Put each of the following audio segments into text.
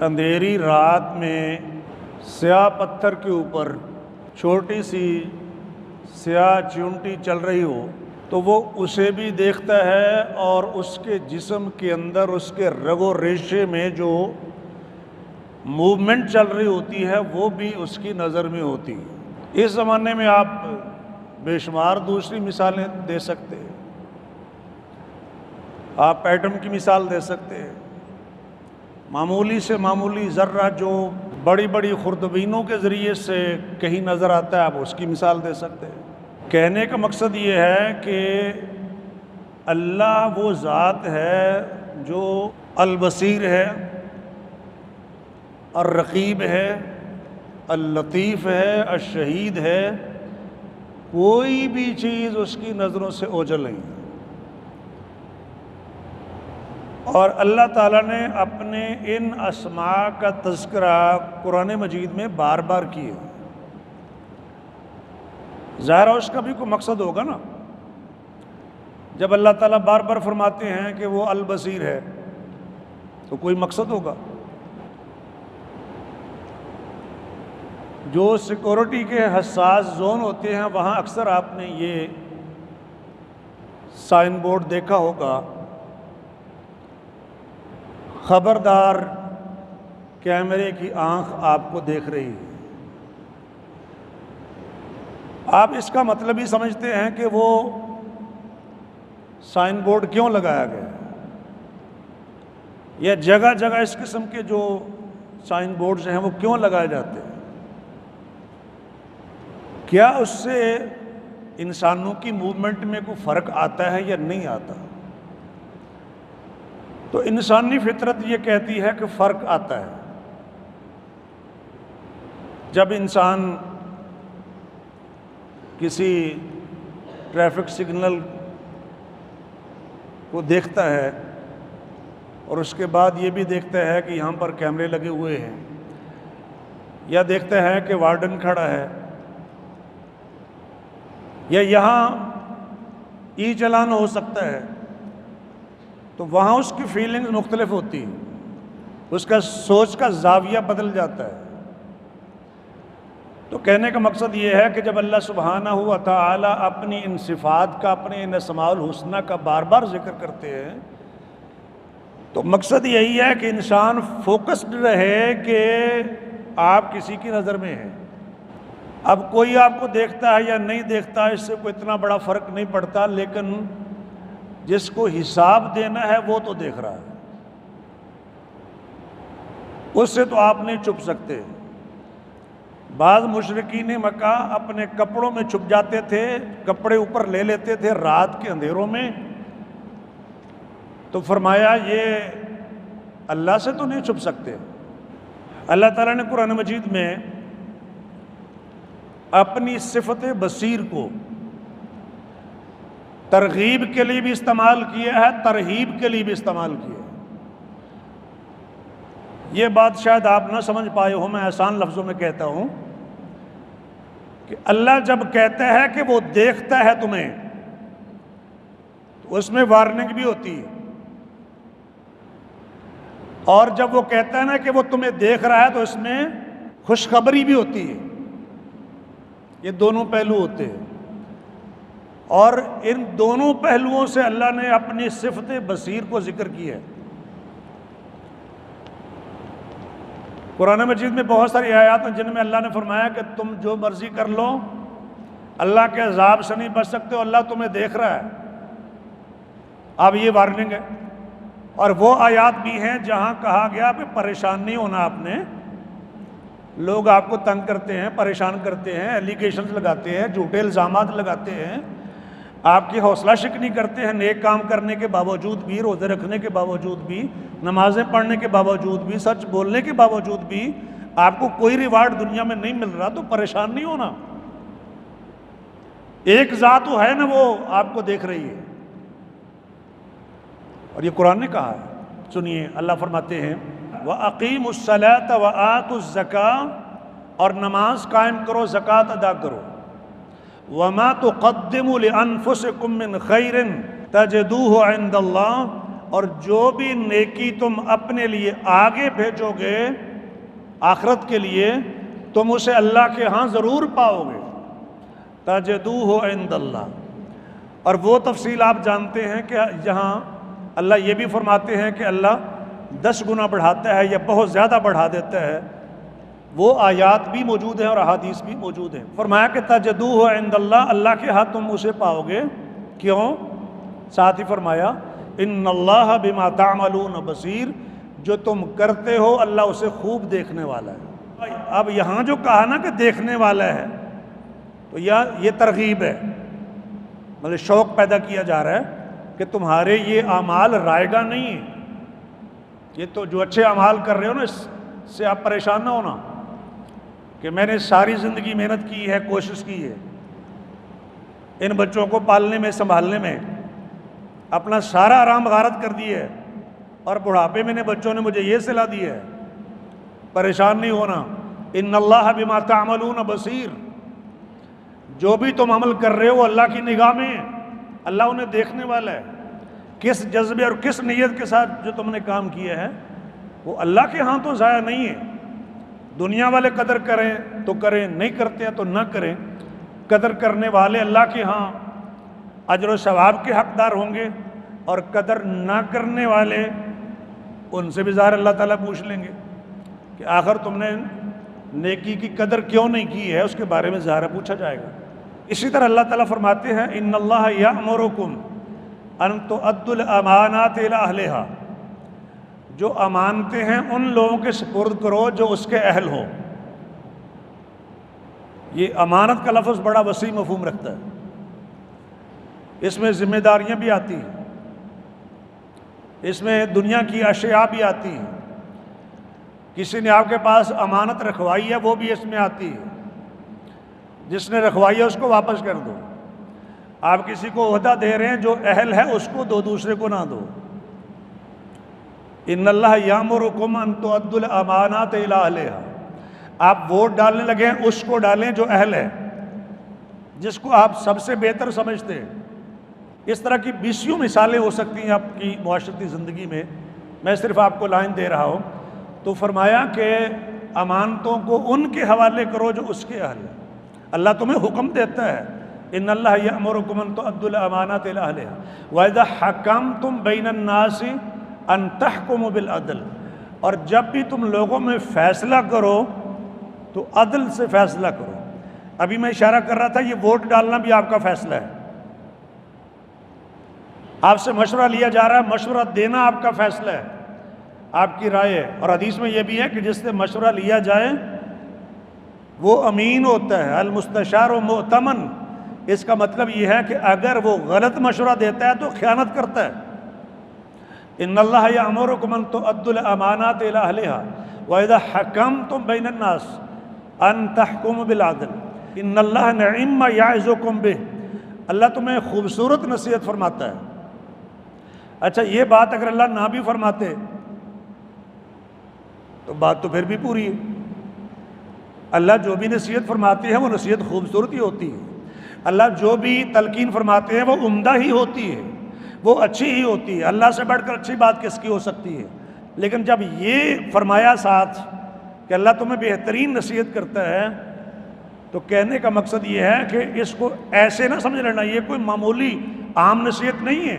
اندھیری رات میں سیاہ پتھر کے اوپر چھوٹی سی سیاہ چیونٹی چل رہی ہو تو وہ اسے بھی دیکھتا ہے اور اس کے جسم کے اندر اس کے رگ و ریشے میں جو موومنٹ چل رہی ہوتی ہے وہ بھی اس کی نظر میں ہوتی ہے۔ اس زمانے میں آپ بے شمار دوسری مثالیں دے سکتے ہیں، آپ ایٹم کی مثال دے سکتے ہیں، معمولی سے معمولی ذرہ جو بڑی بڑی خوردبینوں کے ذریعے سے کہیں نظر آتا ہے آپ اس کی مثال دے سکتے ہیں۔ کہنے کا مقصد یہ ہے کہ اللہ وہ ذات ہے جو البصیر ہے، الرقیب ہے، اللطیف ہے، الشہید ہے، کوئی بھی چیز اس کی نظروں سے اوجھل نہیں ہے۔ اور اللہ تعالیٰ نے اپنے ان اسماء کا تذکرہ قرآن مجید میں بار بار کیا۔ ظاہر اس کا بھی کوئی مقصد ہوگا نا، جب اللہ تعالیٰ بار بار فرماتے ہیں کہ وہ البصیر ہے تو کوئی مقصد ہوگا۔ جو سیکورٹی کے حساس زون ہوتے ہیں وہاں اکثر آپ نے یہ سائن بورڈ دیکھا ہوگا، خبردار کیمرے کی آنکھ آپ کو دیکھ رہی ہے۔ آپ اس کا مطلب ہی سمجھتے ہیں کہ وہ سائن بورڈ کیوں لگایا گیا یا جگہ جگہ اس قسم کے جو سائن بورڈز ہیں وہ کیوں لگائے جاتے ہیں؟ کیا اس سے انسانوں کی موومنٹ میں کوئی فرق آتا ہے یا نہیں آتا؟ تو انسانی فطرت یہ کہتی ہے کہ فرق آتا ہے۔ جب انسان کسی ٹریفک سگنل کو دیکھتا ہے اور اس کے بعد یہ بھی دیکھتا ہے کہ یہاں پر کیمرے لگے ہوئے ہیں، یا دیکھتا ہے کہ وارڈن کھڑا ہے، یا یہاں ای چلان ہو سکتا ہے، تو وہاں اس کی فیلنگز مختلف ہوتی ہیں، اس کا سوچ کا زاویہ بدل جاتا ہے۔ تو کہنے کا مقصد یہ ہے کہ جب اللہ سبحانہ و تعالی اپنی ان صفات کا، اپنے ان اسماء الحسنہ کا بار بار ذکر کرتے ہیں تو مقصد یہی ہے کہ انسان فوکسڈ رہے کہ آپ کسی کی نظر میں ہیں۔ اب کوئی آپ کو دیکھتا ہے یا نہیں دیکھتا اس سے کوئی اتنا بڑا فرق نہیں پڑتا، لیکن جس کو حساب دینا ہے وہ تو دیکھ رہا ہے، اس سے تو آپ نہیں چھپ سکتے۔ بعض مشرکین مکہ اپنے کپڑوں میں چھپ جاتے تھے، کپڑے اوپر لے لیتے تھے رات کے اندھیروں میں، تو فرمایا یہ اللہ سے تو نہیں چھپ سکتے۔ اللہ تعالیٰ نے قرآن مجید میں اپنی صفت بصیر کو ترغیب کے لیے بھی استعمال کیا ہے، ترہیب کے لیے بھی استعمال کیا ہے۔ یہ بات شاید آپ نہ سمجھ پائے ہو، میں آسان لفظوں میں کہتا ہوں کہ اللہ جب کہتا ہے کہ وہ دیکھتا ہے تمہیں تو اس میں وارننگ بھی ہوتی ہے، اور جب وہ کہتا ہے نا کہ وہ تمہیں دیکھ رہا ہے تو اس میں خوشخبری بھی ہوتی ہے۔ یہ دونوں پہلو ہوتے ہیں، اور ان دونوں پہلوؤں سے اللہ نے اپنی صفت بصیر کو ذکر کی ہے۔ قرآن مجید میں بہت ساری آیات ہیں جن میں اللہ نے فرمایا کہ تم جو مرضی کر لو، اللہ کے عذاب سے نہیں بچ سکتے، اللہ تمہیں دیکھ رہا ہے۔ اب یہ وارننگ ہے۔ اور وہ آیات بھی ہیں جہاں کہا گیا کہ پریشان نہیں ہونا آپ نے، لوگ آپ کو تنگ کرتے ہیں، پریشان کرتے ہیں، ایلیگیشنز لگاتے ہیں، جھوٹے الزامات لگاتے ہیں، آپ کی حوصلہ شکنی کرتے ہیں، نیک کام کرنے کے باوجود بھی، روزے رکھنے کے باوجود بھی، نمازیں پڑھنے کے باوجود بھی، سچ بولنے کے باوجود بھی آپ کو کوئی ریوارڈ دنیا میں نہیں مل رہا، تو پریشان نہیں ہونا۔ ایک ذات تو ہے نا وہ آپ کو دیکھ رہی ہے، اور یہ قرآن نے کہا ہے۔ سنیے، اللہ فرماتے ہیں وَأَقِيمُوا الصَّلَاةَ وَآتُوا الزَّكَاةَ، اور نماز قائم کرو، زکوٰۃ ادا کرو۔ وَمَا تُقَدِّمُوا لِأَنفُسِكُم مِّن خَيْرٍ تَجِدُوهُ عِندَ اللَّهِ، اور جو بھی نیکی تم اپنے لیے آگے بھیجو گے آخرت کے لیے تم اسے اللہ کے ہاں ضرور پاؤ گے، تجدوہ عند اللہ۔ اور وہ تفصیل آپ جانتے ہیں کہ جہاں اللہ یہ بھی فرماتے ہیں کہ اللہ 10 گنا بڑھاتا ہے یا بہت زیادہ بڑھا دیتا ہے، وہ آیات بھی موجود ہیں اور احادیث بھی موجود ہیں۔ فرمایا کہ تجدوہ عند اللہ، اللہ کے ہاں تم اسے پاؤ گے۔ کیوں؟ ساتھ ہی فرمایا ان اللہ بما تعملون بصیر، جو تم کرتے ہو اللہ اسے خوب دیکھنے والا ہے۔ اب یہاں جو کہا نا کہ دیکھنے والا ہے، تو یہ ترغیب ہے، مطلب شوق پیدا کیا جا رہا ہے کہ تمہارے یہ اعمال رائگاں نہیں ہیں۔ یہ تو جو اچھے اعمال کر رہے ہو نا، اس سے آپ پریشان نہ ہونا کہ میں نے ساری زندگی محنت کی ہے، کوشش کی ہے، ان بچوں کو پالنے میں سنبھالنے میں اپنا سارا آرام غارت کر دی ہے، اور بڑھاپے میں نے بچوں نے مجھے یہ صلاح دی ہے۔ پریشان نہیں ہونا، ان اللہ بما تعملون بصیر، جو بھی تم عمل کر رہے ہو اللہ کی نگاہ میں، اللہ انہیں دیکھنے والا ہے۔ کس جذبے اور کس نیت کے ساتھ جو تم نے کام کیا ہے وہ اللہ کے ہاں تو ضائع نہیں ہے۔ دنیا والے قدر کریں تو کریں، نہیں کرتے ہیں تو نہ کریں، قدر کرنے والے اللہ کے ہاں اجر و ثواب کے حقدار ہوں گے، اور قدر نہ کرنے والے ان سے بھی ظاہر اللہ تعالیٰ پوچھ لیں گے کہ آخر تم نے نیکی کی قدر کیوں نہیں کی ہے، اس کے بارے میں ظاہر پوچھا جائے گا۔ اسی طرح اللہ تعالیٰ فرماتے ہیں ان اللہ یأمرکم ان تؤدوا الامانات الی اہلہا، جو امانتیں ہیں ان لوگوں کے سپرد کرو جو اس کے اہل ہو۔ یہ امانت کا لفظ بڑا وسیع مفہوم رکھتا ہے، اس میں ذمہ داریاں بھی آتی ہیں، اس میں دنیا کی اشیاء بھی آتی ہیں، کسی نے آپ کے پاس امانت رکھوائی ہے وہ بھی اس میں آتی ہے، جس نے رکھوائی ہے اس کو واپس کر دو۔ آپ کسی کو عہدہ دے رہے ہیں، جو اہل ہے اس کو دو، دوسرے کو نہ دو۔ ان اللہ یامرکم ان تؤدوا الامانات الی اہلہا، آپ ووٹ ڈالنے لگے ہیں اس کو ڈالیں جو اہل ہے، جس کو آپ سب سے بہتر سمجھتے ہیں۔ اس طرح کی بیسیوں مثالیں ہو سکتی ہیں آپ کی معاشرتی زندگی میں، میں صرف آپ کو لائن دے رہا ہوں۔ تو فرمایا کہ امانتوں کو ان کے حوالے کرو جو اس کے اہل ہیں۔ اللہ تمہیں حکم دیتا ہے ان اللہ یأمرکم ان تؤدوا الامانات الی اہلہا وَإِذَا حَكَمْتُمْ بَيْنَ النَّاسِ ان تحکموا بالعدل، اور جب بھی تم لوگوں میں فیصلہ کرو تو عدل سے فیصلہ کرو۔ ابھی میں اشارہ کر رہا تھا یہ ووٹ ڈالنا بھی آپ کا فیصلہ ہے، آپ سے مشورہ لیا جا رہا ہے، مشورہ دینا آپ کا فیصلہ ہے، آپ کی رائے ہے۔ اور حدیث میں یہ بھی ہے کہ جس سے مشورہ لیا جائے وہ امین ہوتا ہے، المستشار و مؤتمن۔ اس کا مطلب یہ ہے کہ اگر وہ غلط مشورہ دیتا ہے تو خیانت کرتا ہے۔ ان اللہ یأمرکم ان تؤدوا الامانات الی اہلہا وَإِذَا حَكَمْتُمْ بَيْنَ النَّاسِ ان تحکموا بالعدل ان اللہ نعم ما یعظکم بہ، اللہ تمہیں خوبصورت نصیحت فرماتا ہے۔ اچھا یہ بات اگر اللہ نہ بھی فرماتے تو بات تو پھر بھی پوری ہے۔ اللہ جو بھی نصیحت فرماتے ہیں وہ نصیحت خوبصورت ہی ہوتی ہے، اللہ جو بھی تلقین فرماتے ہیں وہ عمدہ ہی ہوتی ہے، وہ اچھی ہی ہوتی ہے۔ اللہ سے بڑھ کر اچھی بات کس کی ہو سکتی ہے؟ لیکن جب یہ فرمایا ساتھ کہ اللہ تمہیں بہترین نصیحت کرتا ہے، تو کہنے کا مقصد یہ ہے کہ اس کو ایسے نہ سمجھ لینا یہ کوئی معمولی عام نصیحت نہیں ہے،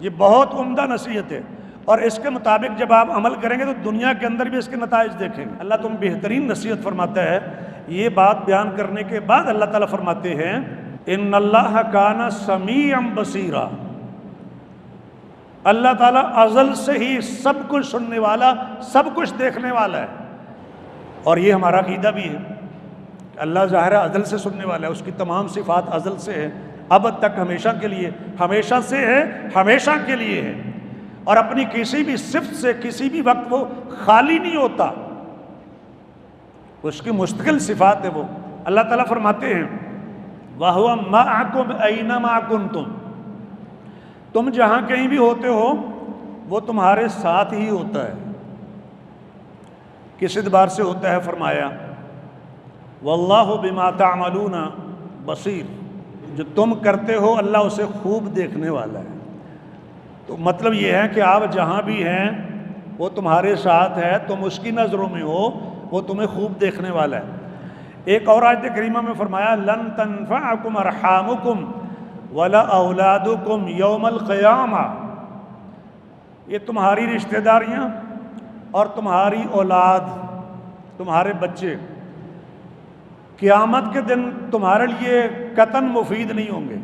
یہ بہت عمدہ نصیحت ہے، اور اس کے مطابق جب آپ عمل کریں گے تو دنیا کے اندر بھی اس کے نتائج دیکھیں گے۔ اللہ تم بہترین نصیحت فرماتا ہے۔ یہ بات بیان کرنے کے بعد اللہ تعالیٰ فرماتے ہیں ان اللہ کان سمیعا بصیرا، اللہ تعالیٰ ازل سے ہی سب کچھ سننے والا، سب کچھ دیکھنے والا ہے۔ اور یہ ہمارا عقیدہ بھی ہے کہ اللہ ظاہر ازل سے سننے والا ہے، اس کی تمام صفات ازل سے ہے، ابد تک ہمیشہ کے لیے، ہمیشہ سے ہے، ہمیشہ کے لیے ہے، اور اپنی کسی بھی صفت سے کسی بھی وقت وہ خالی نہیں ہوتا، اس کی مستقل صفات ہے وہ۔ اللہ تعالیٰ فرماتے ہیں وَهُوَ مَعَكُمْ أَيْنَمَا كُنْتُمْ، تم جہاں کہیں بھی ہوتے ہو وہ تمہارے ساتھ ہی ہوتا ہے۔ کس اعتبار سے ہوتا ہے؟ فرمایا وَاللَّهُ بِمَا تَعْمَلُونَ بَصِيرٌ، جو تم کرتے ہو اللہ اسے خوب دیکھنے والا ہے۔ تو مطلب یہ ہے کہ آپ جہاں بھی ہیں وہ تمہارے ساتھ ہے، تم اس کی نظروں میں ہو، وہ تمہیں خوب دیکھنے والا ہے۔ ایک اور آیت کریمہ میں فرمایا لن تنفعکم ارحامکم ولا اولادکم یوم القیامہ، یہ تمہاری رشتہ داریاں اور تمہاری اولاد، تمہارے بچے قیامت کے دن تمہارے لیے قطعاً مفید نہیں ہوں گے۔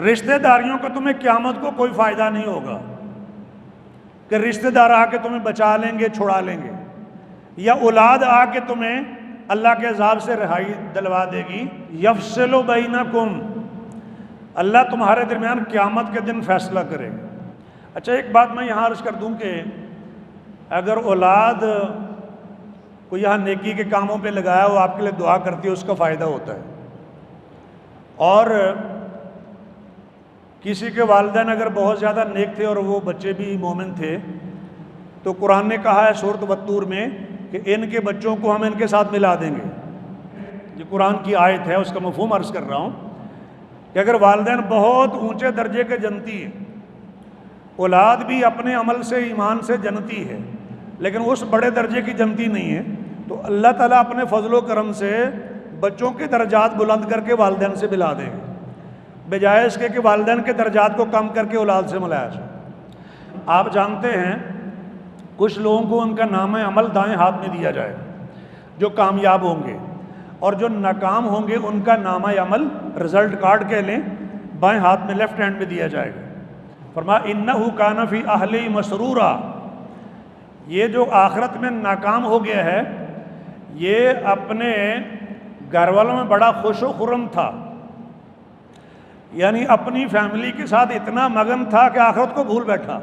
رشتہ داریوں کا تمہیں قیامت کو کوئی فائدہ نہیں ہوگا کہ رشتہ دار آ کے تمہیں بچا لیں گے، چھڑا لیں گے، یا اولاد آ کے تمہیں اللہ کے عذاب سے رہائی دلوا دے گی۔ یفصل بینکم، اللہ تمہارے درمیان قیامت کے دن فیصلہ کرے گا۔ اچھا ایک بات میں یہاں عرض کر دوں کہ اگر اولاد کو یہاں نیکی کے کاموں پہ لگایا وہ آپ کے لیے دعا کرتی ہے، اس کا فائدہ ہوتا ہے۔ اور کسی کے والدین اگر بہت زیادہ نیک تھے اور وہ بچے بھی مومن تھے تو قرآن نے کہا ہے سورۃ والطور میں کہ ان کے بچوں کو ہم ان کے ساتھ ملا دیں گے۔ یہ قرآن کی آیت ہے، اس کا مفہوم عرض کر رہا ہوں کہ اگر والدین بہت اونچے درجے کے جنتی ہیں، اولاد بھی اپنے عمل سے ایمان سے جنتی ہے لیکن اس بڑے درجے کی جنتی نہیں ہے، تو اللہ تعالیٰ اپنے فضل و کرم سے بچوں کے درجات بلند کر کے والدین سے ملا دیں گے، بجائے اس کے کہ والدین کے درجات کو کم کر کے اولاد سے ملایا جائے۔ آپ جانتے ہیں کچھ لوگوں کو ان کا نام عمل دائیں ہاتھ میں دیا جائے جو کامیاب ہوں گے، اور جو ناکام ہوں گے ان کا نام عمل رزلٹ کارڈ کہہ لیں بائیں ہاتھ میں لیفٹ ہینڈ میں دیا جائے گا۔ فرمایا انہ کان فی اہلہ مسرورا، یہ جو آخرت میں ناکام ہو گیا ہے یہ اپنے گھر والوں میں بڑا خوش و خرم تھا، یعنی اپنی فیملی کے ساتھ اتنا مگن تھا کہ آخرت کو بھول بیٹھا۔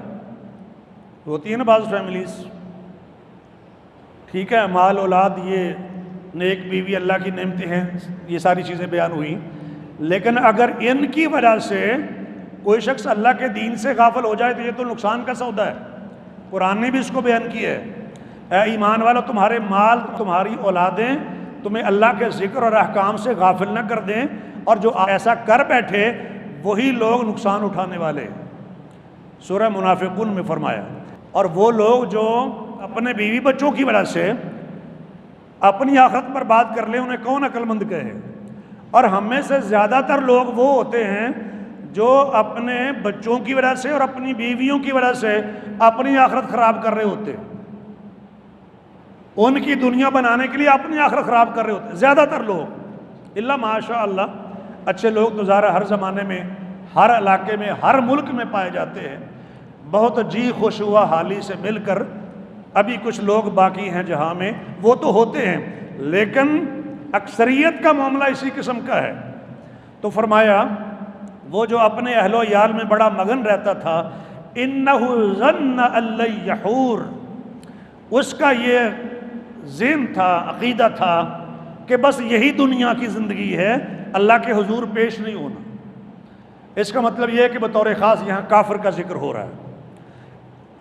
ہوتی ہے نا بعض فیملیز، ٹھیک ہے مال اولاد یہ نیک بیوی اللہ کی نعمتیں ہیں، یہ ساری چیزیں بیان ہوئی، لیکن اگر ان کی وجہ سے کوئی شخص اللہ کے دین سے غافل ہو جائے تو یہ تو نقصان کا سودا ہے۔ قرآن نے بھی اس کو بیان کیا ہے، اے ایمان والو تمہارے مال تمہاری اولادیں تمہیں اللہ کے ذکر اور احکام سے غافل نہ کر دیں، اور جو ایسا کر بیٹھے وہی لوگ نقصان اٹھانے والے۔ سورہ منافقون میں فرمایا، اور وہ لوگ جو اپنے بیوی بچوں کی وجہ سے اپنی آخرت پر بات کر لیں انہیں کون عقل مند کہے۔ اور ہم میں سے زیادہ تر لوگ وہ ہوتے ہیں جو اپنے بچوں کی وجہ سے اور اپنی بیویوں کی وجہ سے اپنی آخرت خراب کر رہے ہوتے ہیں، ان کی دنیا بنانے کے لیے اپنی آخرت خراب کر رہے ہوتے ہیں زیادہ تر لوگ، اللہ ماشاء اللہ اچھے لوگ تو ظاہر ہر زمانے میں ہر علاقے میں ہر ملک میں پائے جاتے ہیں، بہت جی خوش ہوا حالی سے مل کر ابھی کچھ لوگ باقی ہیں جہاں میں وہ تو ہوتے ہیں، لیکن اکثریت کا معاملہ اسی قسم کا ہے۔ تو فرمایا وہ جو اپنے اہل و عیال میں بڑا مگن رہتا تھا، انہ ظن ان لن یحور، اس کا یہ ذہن تھا، عقیدہ تھا کہ بس یہی دنیا کی زندگی ہے، اللہ کے حضور پیش نہیں ہونا۔ اس کا مطلب یہ ہے کہ بطور خاص یہاں کافر کا ذکر ہو رہا ہے۔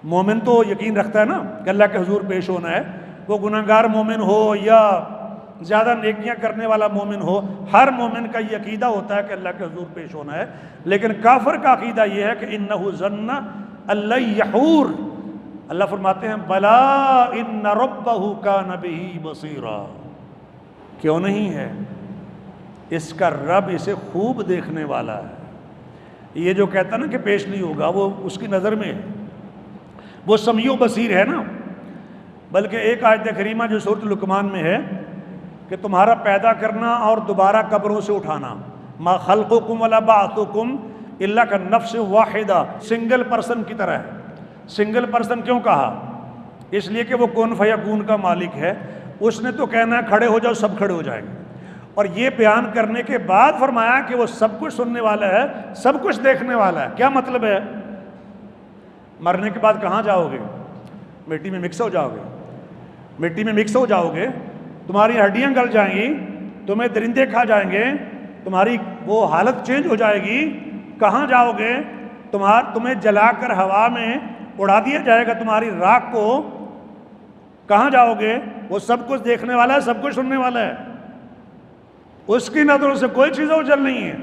مومن تو یقین رکھتا ہے نا کہ اللہ کے حضور پیش ہونا ہے، وہ گناہگار مومن ہو یا زیادہ نیکیاں کرنے والا مومن ہو، ہر مومن کا یہ عقیدہ ہوتا ہے کہ اللہ کے حضور پیش ہونا ہے، لیکن کافر کا عقیدہ یہ ہے کہ انہ ظن ان لن یحور۔ اللہ فرماتے ہیں بلا ان ربہ کان بہ بصیرا، کیوں نہیں ہے، اس کا رب اسے خوب دیکھنے والا ہے۔ یہ جو کہتا نا کہ پیش نہیں ہوگا وہ اس کی نظر میں ہے، وہ سمیع و بصیر ہے نا۔ بلکہ ایک آیت کریمہ جو سورۃ لقمان میں ہے کہ تمہارا پیدا کرنا اور دوبارہ قبروں سے اٹھانا، ما خلقکم ولا بعثکم الا کالنفس واحدہ، سنگل پرسن کی طرح ہے۔ سنگل پرسن کیوں کہا؟ اس لیے کہ وہ کن فیکون کا مالک ہے، اس نے تو کہنا ہے کھڑے ہو جاؤ، سب کھڑے ہو جائیں گے۔ اور یہ بیان کرنے کے بعد فرمایا کہ وہ سب کچھ سننے والا ہے، سب کچھ دیکھنے والا ہے۔ کیا مطلب ہے؟ مرنے کے بعد کہاں جاؤ گے؟ مٹی میں مکس ہو جاؤ گے، مٹی میں مکس ہو جاؤ گے، تمہاری ہڈیاں گل جائیں گی، تمہیں درندے کھا جائیں گے، تمہاری وہ حالت چینج ہو جائے گی۔ کہاں جاؤ گے؟ تمہیں جلا کر ہوا میں اڑا دیا جائے گا تمہاری راکھ کو۔ کہاں جاؤ گے؟ وہ سب کچھ دیکھنے والا ہے، سب کچھ سننے والا ہے، اس کی نظروں سے کوئی چیز اوجھل نہیں ہے۔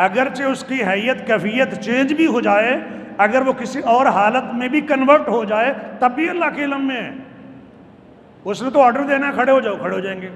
اگرچہ اس کی حیت کیفیت چینج بھی ہو جائے، اگر وہ کسی اور حالت میں بھی کنورٹ ہو جائے تب بھی اللہ کے علم میں ہے۔ اس نے تو آرڈر دینا ہے کھڑے ہو جاؤ، کھڑے ہو جائیں گے۔